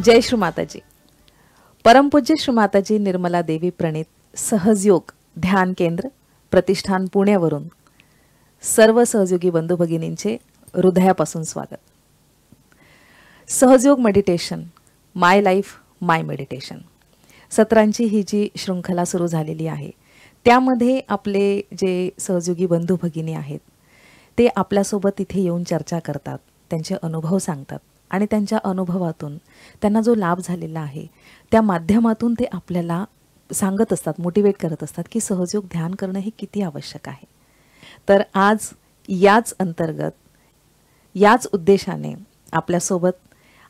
जय श्री माताजी. परमपूज्य श्री माताजी निर्मला देवी प्रणीत सहजयोग ध्यान केंद्र प्रतिष्ठान पुण्यावरून सर्व सहयोगी बंधू भगिनींचे हृदयापासून स्वागत. सहजयोग मेडिटेशन, माय लाईफ माय मेडिटेशन सत्रांची ही जी शृंखला सुरू झालेली आहे, त्यामध्ये आपले जे सहयोगी बंधू भगिनी आहेत ते आपल्यासोबत इथे येऊन चर्चा करतात, त्यांचे अनुभव सांगतात आणि त्यांच्या अनुभवातून त्यांना जो लाभ झालेला आहे त्या माध्यमातून ते आपल्याला सांगत असतात, मोटिवेट करत असतात की सहजयोग ध्यान करणं हे किती आवश्यक आहे. तर आज याच अंतर्गत याच उद्देशाने आपल्यासोबत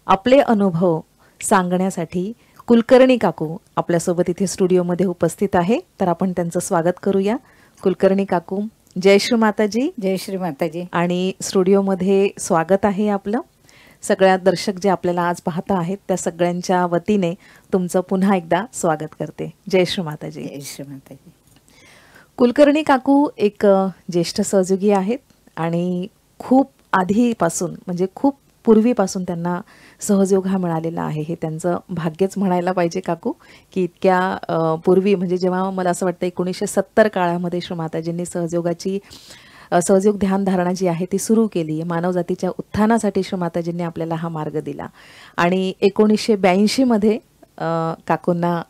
आपले अनुभव सांगण्यासाठी कुलकर्णी काकू आपल्यासोबत इथे स्टुडिओमध्ये उपस्थित आहे. तर आपण त्यांचं स्वागत करूया. कुलकर्णी काकू, जय श्री माताजी. जय श्री माताजी. आणि स्टुडिओमध्ये स्वागत आहे आपलं. सगळ्या दर्शक जे आपल्याला आज पाहता आहेत त्या सगळ्यांच्या वतीने तुमचं पुन्हा एकदा स्वागत करते. जय श्री माताजी. जय श्री माताजी. कुलकर्णी काकू एक ज्येष्ठ सहयोगी आहेत आणि खूप आधीपासून म्हणजे खूप पूर्वीपासून त्यांना सहयोग हा मिळालेला आहे. हे त्यांचं भाग्यच म्हणायला पाहिजे काकू, की इतक्या पूर्वी म्हणजे जेव्हा मला असं वाटतं 1970 काळामध्ये श्री माताजींनी सहजयोग ध्यान धारणा जी आहे ती सुरू केली. मानवजातीच्या उत्थानासाठी श्री माताजींनी आपल्याला हा मार्ग दिला आणि 1982 मध्ये काकूंना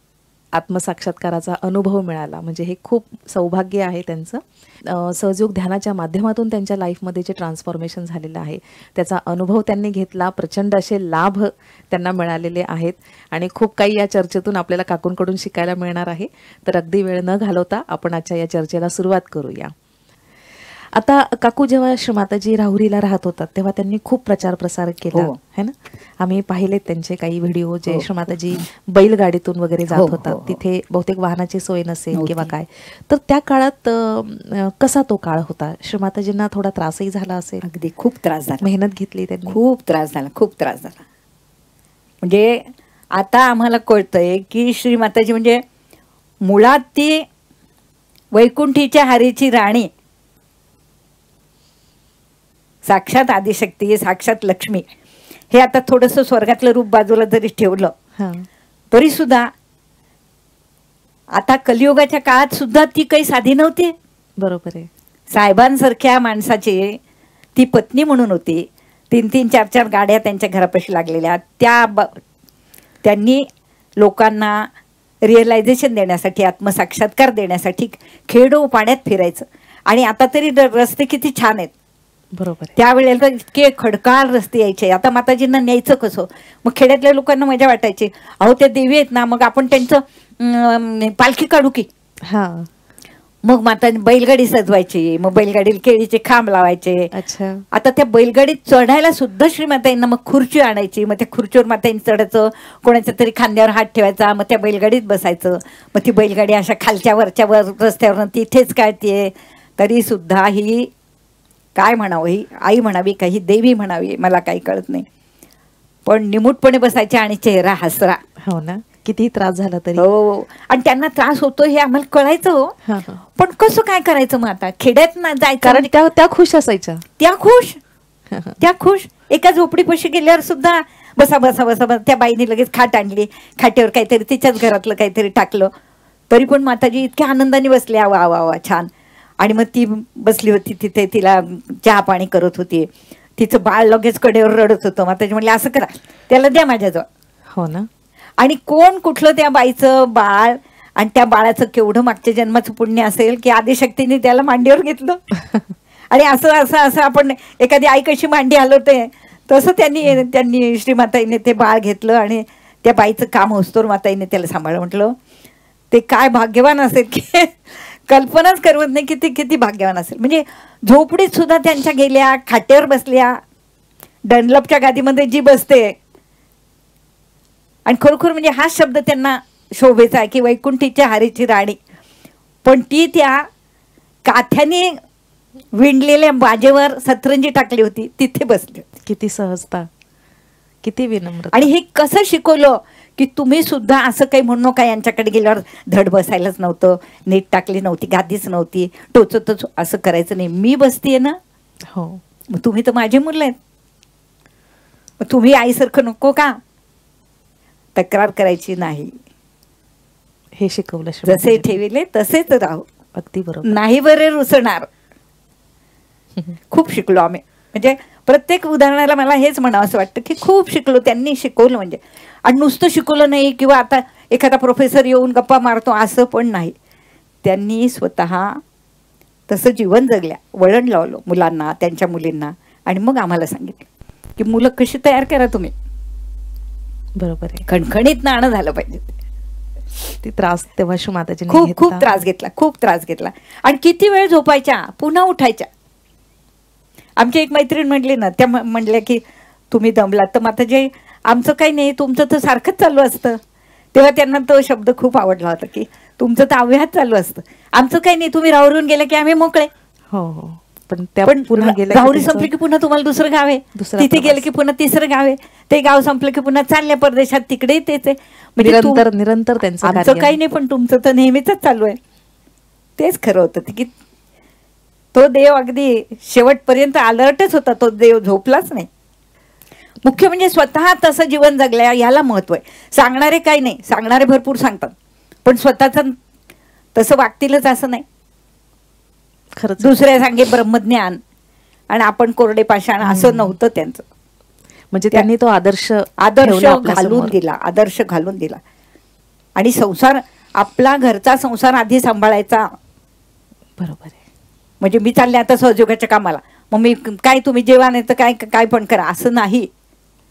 आत्मसाक्षात्काराचा अनुभव मिळाला. म्हणजे हे खूप सौभाग्य आहे त्यांचं. सहजयोग ध्यानाच्या माध्यमातून त्यांच्या लाईफमध्ये जे ट्रान्सफॉर्मेशन झालेलं आहे त्याचा अनुभव त्यांनी घेतला. प्रचंड असे लाभ त्यांना मिळालेले आहेत आणि खूप काही या चर्चेतून आपल्याला काकूंकडून शिकायला मिळणार आहे. तर अगदी वेळ न घालवता आपण आजच्या या चर्चेला सुरुवात करूया. आता काकू जेव्हा श्री माताजी राहुरीला राहत होतात तेव्हा त्यांनी खूप प्रचार प्रसार केला है ना. आम्ही पाहिले त्यांचे काही व्हिडिओ जे श्री माताजी बैलगाडीतून वगैरे जात होतात. तिथे बहुतेक वाहनाची सोय नसेल किंवा काय. तर त्या काळात कसा तो काळ होता? श्री माताजींना थोडा त्रासही झाला असेल. अगदी खूप त्रास झाला. मेहनत घेतली त्यांनी. खूप त्रास झाला. म्हणजे आता आम्हाला कळतंय की श्री माताजी म्हणजे मुळात ती वैकुंठीच्या हरीची राणी, साक्षात आदिशक्ती, साक्षात लक्ष्मी. हे आता थोडंसं स्वर्गातलं रूप बाजूला जरी ठेवलं तरी सुद्धा आता कलियुगाच्या काळात सुद्धा ती काही साधी नव्हती. बरोबर आहे. साहेबांसारख्या माणसाची ती पत्नी म्हणून होती. 3-3, 4-4 गाड्या त्यांच्या घरापाशी लागलेल्या. त्यांनी लोकांना रिअलायझेशन देण्यासाठी, आत्मसाक्षात्कार देण्यासाठी खेडोपाड्यात फिरायचं. आणि आता तरी रस्ते किती छान आहेत. बरोबर. त्यावेळेला इतके खडकाळ रस्ते यायचे. आता माताजींना न्यायचं कसं? मग खेड्यातल्या लोकांना मजा वाटायची, अहो त्या देवी आहेत ना, मग आपण त्यांचं पालखी काढू की. मग माता बैलगाडी सजवायची, मग बैलगाडीला केळीचे खांब लावायचे. अच्छा. आता त्या बैलगाडीत चढायला सुद्धा श्री माताईंना मग खुर्ची आणायची. मग त्या खुर्चीवर माताईंनी चढायचं, कोणाच्या तरी खांद्यावर हात ठेवायचा, मग त्या बैलगाडीत बसायचं. मग ती बैलगाडी अशा खालच्या वरच्या रस्त्यावर तिथेच काढते. तरी सुद्धा ही काय म्हणावं, ही आई म्हणावी का ही देवी म्हणावी मला काही कळत नाही, पण निमूटपणे बसायचे आणि चेहरा हसरा. हो ना. किती त्रास झाला तरी. हो. आणि त्यांना त्रास होतो हे आम्हाला कळायचं. हो. पण कसं काय करायचं मग आता? खेड्यात ना जायचं. कारण त्या खुश असायच्या. त्या खुश. एका झोपडीपाशी गेल्यावर सुद्धा बसा बसा बसा, त्या बाईने लगेच खाट आणली, खाटेवर काहीतरी तिच्याच घरातलं काहीतरी टाकलं, तरी पण माताजी इतक्या आनंदाने बसले. वा वा वा छान. आणि मग ती बसली होती तिथे, तिला चहा पाणी करत होती. तिचं बाळ लगेच कडेवर रडत होतं. माताजी म्हणले असं करा, त्याला द्या माझ्याजवळ. हो ना. आणि कोण कुठलं त्या बाईचं बाळ आणि त्या बाळाचं केवढं मागच्या जन्माचं पुण्य असेल की आदिशक्तीने त्याला मांडीवर घेतलं. आणि असं असं असं आपण एखादी आई कशी मांडी हलवते तसं त्यांनी श्रीमाताईने ते बाळ घेतलं आणि त्या बाईचं काम होस्तोर माताईने त्याला सांभाळलं. म्हटलं ते काय भाग्यवान असेल की कल्पनाच करवत नाही किती किती भाग्यवान असेल. म्हणजे झोपडीत सुद्धा त्यांच्या गेल्या, खाट्यावर बसल्या, डनलपच्या गादीमध्ये जी बसते. आणि खरोखर म्हणजे हा शब्द त्यांना शोभेचा आहे की वैकुंठीच्या हरीची राणी. पण ती त्या काथ्याने विणलेल्या बाजेवर सतरंजी टाकली होती, तिथे बसली होती. किती सहजता, किती विनम्र. आणि हे कसं शिकवलं की तुम्ही सुद्धा असं काही म्हणू नका, यांच्याकडे गेल्यावर धड बसायलाच नव्हतं, नीट टाकली नव्हती, गादीच नव्हती, टोचतच असं करायचं नाही. मी बसतीये ना. हो. मग तुम्ही तर माझी मुलं आहेत, मग तुम्ही आईसारखं नको का? तक्रार करायची नाही, हे शिकवलं जसे श्रीमाताजींनी. ठेविले तसेच राहू, अगदी बरोबर. नाही बरे रुसणार. खूप शिकलो आम्ही, म्हणजे प्रत्येक उदाहरणाला मला हेच म्हणावं असं वाटतं की खूप शिकलो, त्यांनी शिकवलं म्हणजे. आणि नुसतं शिकवलं नाही किंवा आता एखादा प्रोफेसर येऊन गप्पा मारतो असं पण नाही, त्यांनी स्वतः तसं जीवन जगल्या, वळण लावलं मुलांना, त्यांच्या मुलींना. आणि मग आम्हाला सांगितलं की मुलं कशी तयार करा तुम्ही, बरोबर आहे. खणखणीत नाणं झालं पाहिजे. ती त्रास तेव्हा श्रीमाताजींनी खूप घेतला. खूप त्रास घेतला, खूप त्रास घेतला. आणि किती वेळ झोपायच्या, पुन्हा उठायच्या. आमची एक मैत्रीण म्हटली ना, त्या म्हटल्या की तुम्ही दमलात तर माताजी आमचं काही नाही, तुमचं तर सारखंच चालू असतं. तेव्हा त्यांना तो शब्द खूप आवडला होता की तुमचं तर अव्याहत चालू असतं, आमचं काही नाही, तुम्ही राहुरून गेलं की आम्ही मोकळे. हो हो. पण त्या पण पुन्हा गेल्या राहुरी संपली की पुन्हा तुम्हाला दुसरं गाव आहे, दुसरा तिथे प्रवास. गेलं की पुन्हा तिसरं गाव आहे, ते गाव संपलं की पुन्हा चालल्या परदेशात, तिकडे तेच आहे. म्हणजे निरंतर निरंतर त्यांचं आमचं कार्य. काही नाही, पण तुमचं तर नेहमीच चालू आहे. तेच खरं होतं की तो देव अगदी शेवटपर्यंत अलर्टच होता, तो देव झोपलाच नाही. मुख्य म्हणजे स्वतः तसं जीवन जगल्या याला महत्व आहे. सांगणारे काही नाही, सांगणारे भरपूर सांगतात, पण स्वतःच तसं वागतीलच असं नाही. खरंच दुसऱ्या सांगे ब्रह्मज्ञान आणि आपण कोरडे पाषाण, असं नव्हतं त्यांचं. म्हणजे त्यांनी तो आदर्श आदर्श ठेवला आपल्यासमोर. घालून दिला, आदर्श घालून दिला. आणि संसार, आपला घरचा संसार आधी सांभाळायचा. बरोबर आहे. म्हणजे मी चालले आता सहयोगाच्या कामाला, मग मी काय तुम्ही जेव्हा नाही तर काय काय पण करा असं नाही.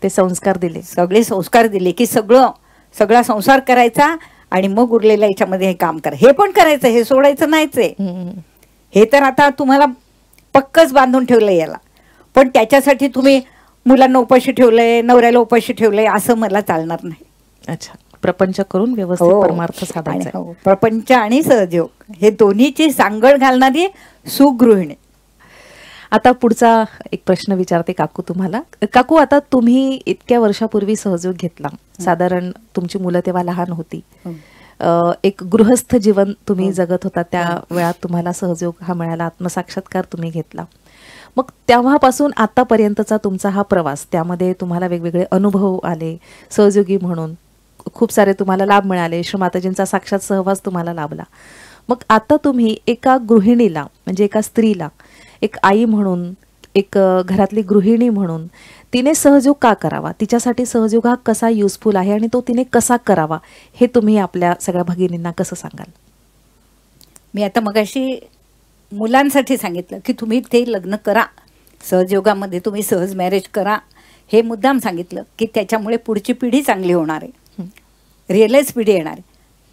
ते संस्कार दिले. सगळे संस्कार दिले की सगळा संसार करायचा आणि मग उरलेल्या याच्यामध्ये हे काम करा. हे पण करायचं, हे सोडायचं नाहीच आहे. हे तर आता तुम्हाला पक्कच बांधून ठेवलंय याला. पण त्याच्यासाठी तुम्ही मुलांना उपाशी ठेवलंय, नवऱ्याला उपाशी ठेवलंय असं मला चालणार नाही. अच्छा, प्रपंच करून व्यवस्थित परमार्थ साधायचा. हो, प्रपंच आणि सहयोग हे दोन्हीची सांगड घालणारी सुगृहिणी. आता पुढचा एक प्रश्न विचारते काकू तुम्हाला. काकू, आता तुम्ही इतक्या वर्षापूर्वी सहयोग घेतला, साधारण तुमची मुलं तेव्हा लहान होती, एक गृहस्थ जीवन तुम्ही जगत होता, त्या वेळात तुम्हाला सहयोग हा मिळाला, आत्मसाक्षात्कार तुम्ही घेतला. मग तेव्हापासून आतापर्यंतचा तुमचा हा प्रवास, त्यामध्ये तुम्हाला वेगवेगळे अनुभव आले, सहयोगी म्हणून खूप सारे तुम्हाला लाभ मिळाले, श्रीमाताजींचा साक्षात सहवास तुम्हाला लाभला. मग आता तुम्ही एका गृहिणीला, म्हणजे एका स्त्रीला, एक आई म्हणून, एक घरातली गृहिणी म्हणून तिने सहयोग का करावा, तिच्यासाठी सहयोग हा कसा युजफुल आहे आणि तो तिने कसा करावा, हे तुम्ही आपल्या सगळ्या भगिनींना कसं सांगाल? मी आता मगाशी मुलांसाठी सांगितलं की तुम्ही ते लग्न करा, सहयोगामध्ये तुम्ही सहज मॅरेज करा, हे मुद्दाम सांगितलं की त्याच्यामुळे पुढची पिढी चांगली होणार आहे, रिअलाइज पिढी येणार आहे.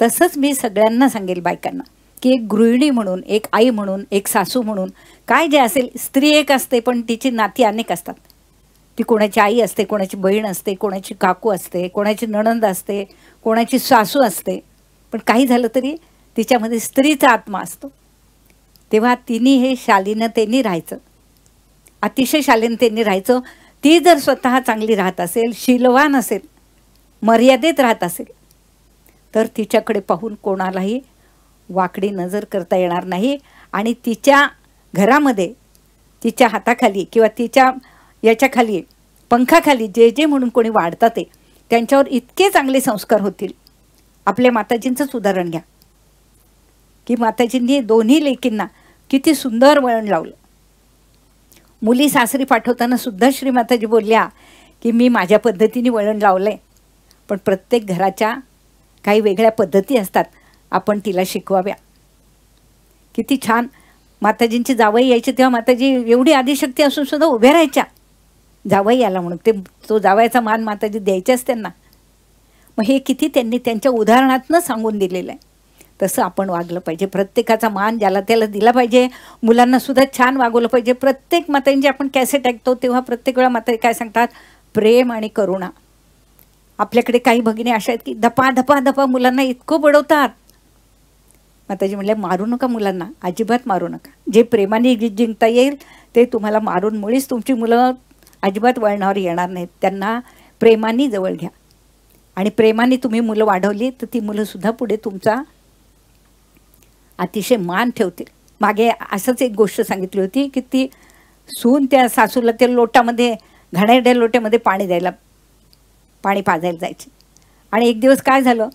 तसंच मी सगळ्यांना सांगेल बायकांना की एक गृहिणी म्हणून, एक आई म्हणून, एक सासू म्हणून, काय जे असेल, स्त्री एक असते पण तिची नाती अनेक असतात. ती कोणाची आई असते, कोणाची बहीण असते, कोणाची काकू असते, कोणाची नणंद असते, कोणाची सासू असते, पण काही झालं तरी तिच्यामध्ये स्त्रीचा आत्मा असतो. तेव्हा तिने हे शालीनतेने राहायचं, अतिशय शालीनतेने राहायचं. ती जर स्वतः चांगली राहत असेल, शीलवान असेल, मर्यादेत राहत असेल, तर तिच्याकडे पाहून कोणालाही वाकडी नजर करता येणार नाही. आणि तिच्या घरामध्ये, तिच्या हाताखाली किंवा तिच्या याच्याखाली, पंखाखाली जे जे म्हणून कोणी वाढतात ते, त्यांच्यावर इतके चांगले संस्कार होतील. आपल्या माताजींचंच उदाहरण घ्या की माताजींनी दोन्ही लेकींना किती सुंदर वळण लावलं. मुली सासरी पाठवताना सुद्धा श्रीमाताजी बोलल्या की मी माझ्या पद्धतीने वळण लावलंय, पण प्रत्येक घराच्या काही वेगळ्या पद्धती असतात, आपण तिला शिकवाव्या. किती छान. माताजींची जावई यायची तेव्हा माताजी एवढी आदिशक्ती असून सुद्धा उभ्या राहायच्या जावई आला म्हणून. तो जावयाचा मान माताजी द्यायच्याच त्यांना. मग हे किती त्यांनी त्यांच्या उदाहरणातनं सांगून दिलेलं आहे. तसं आपण वागलं पाहिजे, प्रत्येकाचा मान ज्याला त्याला दिला पाहिजे. मुलांना सुद्धा छान वागवलं पाहिजे. प्रत्येक मातांची आपण कॅसेट ऐकतो तेव्हा प्रत्येक वेळा माता काय सांगतात, प्रेम आणि करुणा. आपल्याकडे काही भगिनी अशा आहेत की धपा धपा धपा मुलांना इतकं बडवतात. माताजी म्हणले मारू नका मुलांना, अजिबात मारू नका. जे प्रेमाने जिंकता येईल ते तुम्हाला मारून मुळीच तुमची मुलं अजिबात वळणावर येणार नाहीत. त्यांना प्रेमाने जवळ घ्या आणि प्रेमाने तुम्ही मुलं वाढवली तर ती मुलंसुद्धा पुढे तुमचा अतिशय मान ठेवतील. मागे असंच एक गोष्ट सांगितली होती की ती सून त्या सासूला त्या लोटामध्ये, घाणेरड्या लोट्यामध्ये पाणी पाजायला जायची आणि एक दिवस काय झालं,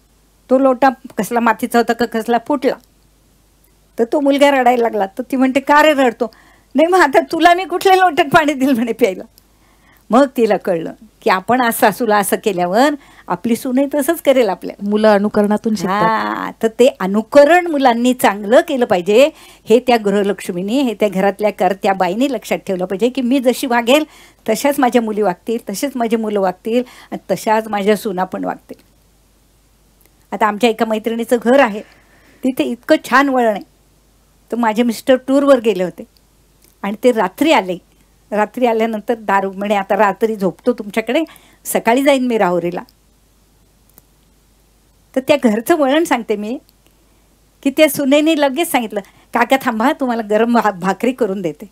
तो लोटा कसला मातीचा होता का कसला फुटला. तर तो मुलगा रडायला लागला. तर ती म्हणते का रे रडतो. नाही मग आता तुला मी कुठल्या लोट्यात पाणी दिलं म्हणे प्यायला. मग तिला कळलं की आपण आज सासूला असं केल्यावर आपली सूनही तसंच करेल आपल्या. मुलं अनुकरणातून शिकतात. हा, तर ते अनुकरण मुलांनी चांगलं केलं पाहिजे. हे त्या गृहलक्ष्मीनी, हे त्या घरातल्या त्या बाईनी लक्षात ठेवलं पाहिजे की मी जशी वागेल तशाच माझ्या मुली वागतील, तसेच माझी मुलं वागतील आणि तशाच माझ्या सुना पण वागतील. आता आमच्या एका मैत्रिणीचं घर आहे, तिथे इतकं छान वळण आहे. तर माझे मिस्टर टूरवर गेले होते आणि ते रात्री आले. रात्री आल्यानंतर दारू म्हणे आता रात्री झोपतो तुमच्याकडे, सकाळी जाईन मी राहुरीला. तर त्या घरचं वळण सांगते मी की त्या सुनेने लगेच सांगितलं काका थांबा तुम्हाला गरम भाकरी करून देते.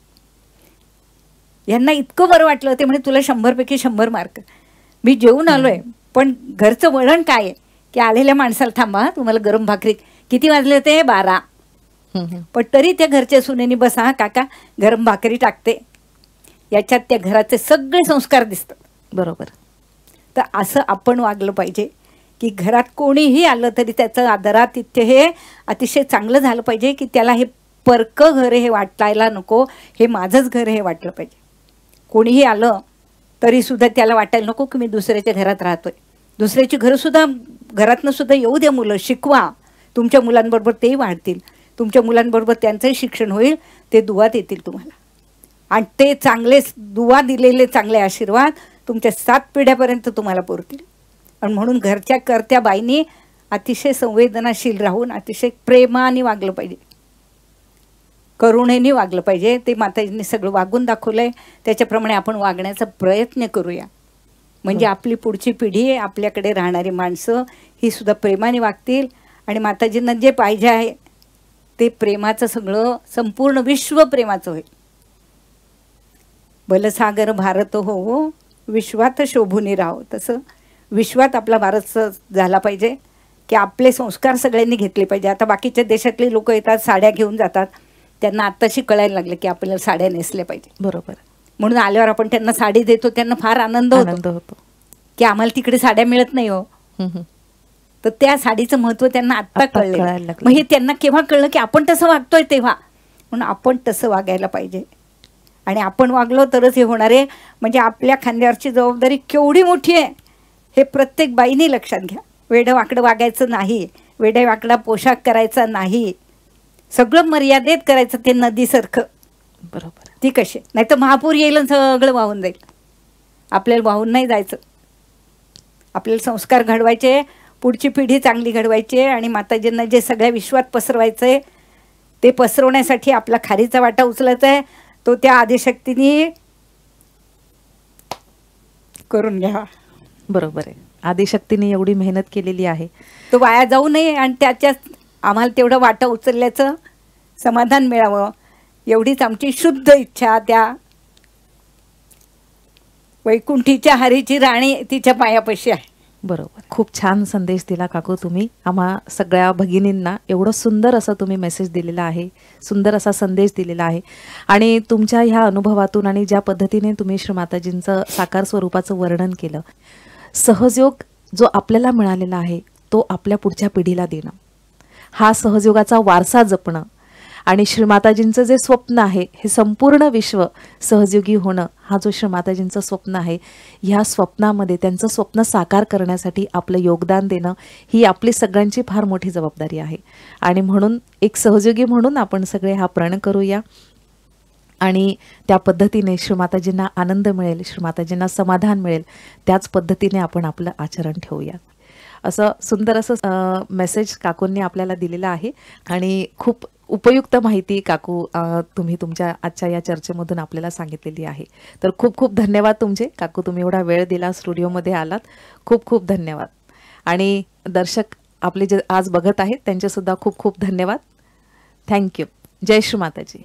यांना इतकं बरं वाटलं, ते म्हणे तुला 100पैकी 100 मार्क. मी जेवून आलोय पण घरचं वळण काय आहे की आलेल्या माणसाला थांबा तुम्हाला गरम भाकरी. किती वाजले होते 12. पण तरी त्या घरच्या सुनेनी बसा काका गरम भाकरी टाकते. याच्यात त्या घराचे सगळे संस्कार दिसतात. बरोबर. तर असं आपण वागलं पाहिजे की घरात कोणीही आलं तरी त्याचं आदरातिथ्य हे अतिशय चांगलं झालं पाहिजे की त्याला हे परकं घर हे वाटायला नको, हे माझंच घर हे वाटलं पाहिजे. कोणीही आलं तरीसुद्धा त्याला वाटायला नको की मी दुसऱ्याच्या घरात राहतोय. दुसऱ्याची घरंसुद्धा घरातनं सुद्धा येऊ द्या मुलं, शिकवा. तुमच्या मुलांबरोबर तेही वाढतील, तुमच्या मुलांबरोबर त्यांचंही शिक्षण होईल, ते दुआत येतील तुम्हाला. आणि ते चांगले दुआ दिलेले चांगले आशीर्वाद तुमच्या 7 पिढ्यापर्यंत तुम्हाला पुरतील. आणि म्हणून घरच्या करत्या बाईंनी अतिशय संवेदनाशील राहून अतिशय प्रेमाने वागलं पाहिजे, करुणेने वागलं पाहिजे. ते माताजींनी सगळं वागून दाखवलं आहे, त्याच्याप्रमाणे आपण वागण्याचा प्रयत्न करूया. म्हणजे आपली पुढची पिढी, आपल्याकडे राहणारी माणसं ही सुद्धा प्रेमाने वागतील. आणि माताजींना जे पाहिजे आहे ते प्रेमाचं सगळं संपूर्ण विश्व प्रेमाचं होईल. बलसागर भारत हो विश्वात शोभूनी राहो. तसं विश्वात आपला भारत झाला पाहिजे की आपले संस्कार सगळ्यांनी घेतले पाहिजे. आता बाकीच्या देशातले लोक येतात साड्या घेऊन जातात, त्यांना आत्ताशी कळायला लागलं की आपल्याला साड्या नेसल्या पाहिजे. बरोबर. म्हणून आल्यावर आपण त्यांना साडी देतो, त्यांना फार आनंद होतो की आम्हाला तिकडे साड्या मिळत नाही हो. तर त्या साडीचं महत्त्व त्यांना आत्ता कळलं. मग हे त्यांना केव्हा कळलं की आपण तसं वागतोय तेव्हा. म्हणून आपण तसं वागायला पाहिजे आणि आपण वागलो तरच हे होणार आहे. म्हणजे आपल्या खांद्यावरची जबाबदारी केवढी मोठी आहे हे प्रत्येक बाईने लक्षात घ्या. वेडं वाकडं वागायचं नाही, वेडे वाकडा पोशाख करायचा नाही, सगळं मर्यादेत करायचं. ते नदीसारखं. बरोबर. ती कशी नाही तर महापूर येईल आणि सगळं वाहून जाईल. आपल्याला वाहून नाही जायचं. आपल्याला संस्कार घडवायचे, पुढची पिढी चांगली घडवायची आणि माताजींना जे सगळ्या विश्वात पसरवायचं आहे ते पसरवण्यासाठी आपला खारीचा वाटा उचलायचा आहे. तो त्या आदिशक्तीने करून घ्यावा. बरोबर आहे. आदिशक्तीने एवढी मेहनत केलेली आहे, तो वाया जाऊ नये आणि त्याच्यात आम्हाला तेवढं वाटा उचलल्याचं समाधान मिळावं एवढीच आमची शुद्ध इच्छा त्या वैकुंठीच्या हरीची राणी तिच्या पायापाशी आहे. बरोबर. खूप छान संदेश दिला काकू तुम्ही. आम्हा सगळ्या भगिनींना एवढं सुंदर असं तुम्ही मेसेज दिलेला आहे, सुंदर असा संदेश दिलेला आहे. आणि तुमच्या ह्या अनुभवातून आणि ज्या पद्धतीने तुम्ही श्री माताजींचं साकार स्वरूपाचं वर्णन केलं, सहजयोग जो आपल्याला मिळालेला आहे तो आपल्या पुढच्या पिढीला देणं, हा सहजयोगाचा वारसा जपणं आणि श्रीमाताजींचं जे स्वप्न आहे हे संपूर्ण विश्व सहजयोगी होणं, हा जो श्रीमाताजींचं स्वप्न आहे, ह्या स्वप्नामध्ये त्यांचं स्वप्न साकार करण्यासाठी आपलं योगदान देणं ही आपली सगळ्यांची फार मोठी जबाबदारी आहे. आणि म्हणून एक सहयोगी म्हणून आपण सगळे हा प्रण करूया आणि त्या पद्धतीने श्रीमाताजींना आनंद मिळेल, श्रीमाताजींना समाधान मिळेल, त्याच पद्धतीने आपण आपलं आचरण ठेवूया. असं सुंदर असं मेसेज काकूंनी आपल्याला दिलेला आहे आणि खूप उपयुक्त माहिती काकू तुम्ही तुमच्या आजच्या या चर्चेमधून आपल्याला सांगितलेली आहे. तर खूप खूप धन्यवाद तुमचे काकू, तुम्ही एवढा वेळ दिला, स्टुडिओमध्ये आलात, खूप खूप धन्यवाद. आणि दर्शक आपले जे आज बघत आहेत त्यांचे सुद्धा खूप खूप धन्यवाद. थँक्यू. जय श्री माताजी.